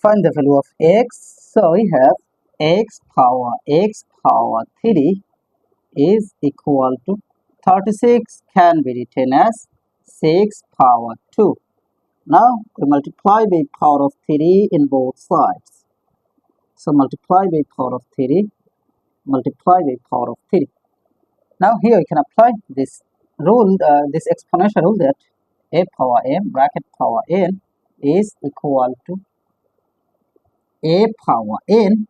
Find the value of x. So we have x power 3 is equal to 36 can be written as 6 power 2. Now we multiply by power of 3 in both sides. So multiply by power of 3, multiply by power of 3. Now here you can apply this rule, this exponential rule, that a power m bracket power n is equal to a power n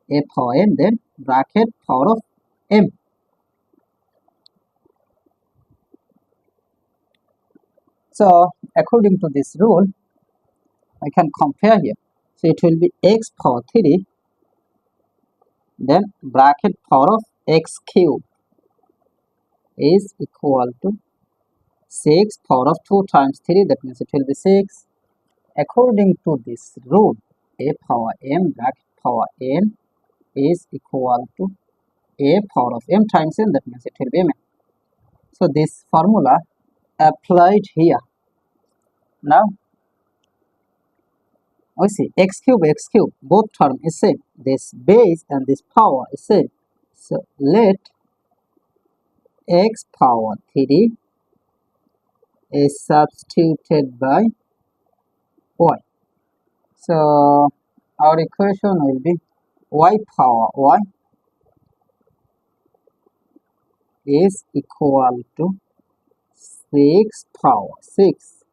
then bracket power of m. So according to this rule, I can compare here. So it will be x power 3 then bracket power of x cube is equal to 6 power of 2 times 3, that means it will be 6. According to this rule, a power m bracket power n is equal to a power of m times n, that means it will be m. So this formula applied here. Now we see x cube, both term is same. This base and this power is same. So let x power 3 is substituted by y. So our equation will be y power y is equal to 6 power 6.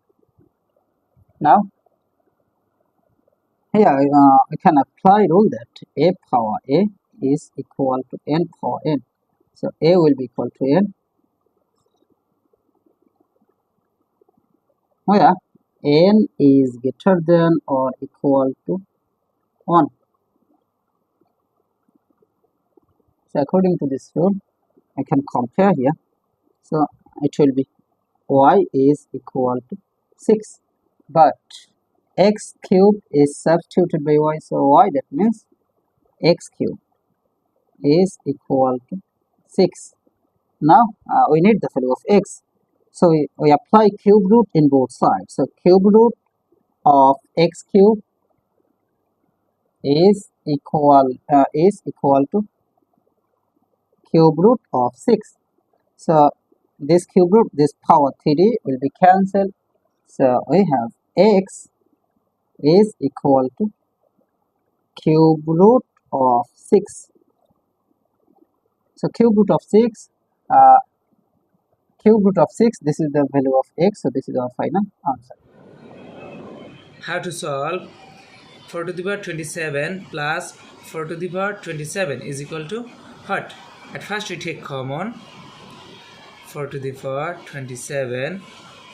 Now here we can apply rule that a power a is equal to n power n. So a will be equal to n, where n is greater than or equal to 1. So according to this rule, I can compare here. So it will be y is equal to 6, but x cube is substituted by y, so y, that means x cube is equal to 6. Now we need the value of x, so we apply cube root in both sides. So cube root of x cube is equal to cube root of 6. So this cube root, this power 3 will be cancelled. So we have x is equal to cube root of 6. So cube root of 6, this is the value of x. So this is our final answer. How to solve 4 to the power 27 plus 4 to the power 27 is equal to what? At first we take common 4 to the power 27,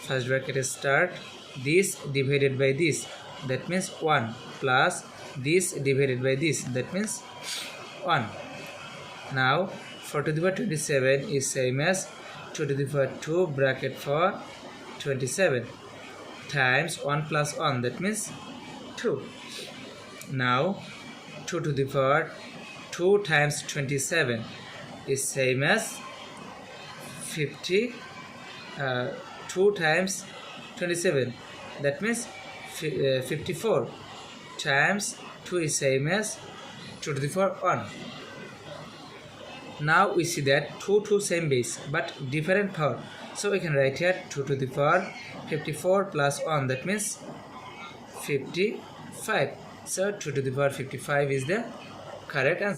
first bracket start, this divided by this, that means 1, plus this divided by this, that means 1. Now 4 to the power 27 is same as 2 to the power 2 bracket for 27 times 1 plus 1, that means 2. Now 2 to the power 2 times 27 is same as 50, 2 times 27, that means 54 times 2 is same as 2 to the power 1. Now we see that 2 same base but different power, so we can write here 2 to the power 54 plus 1, that means 55. So 2 to the power 55 is the correct answer.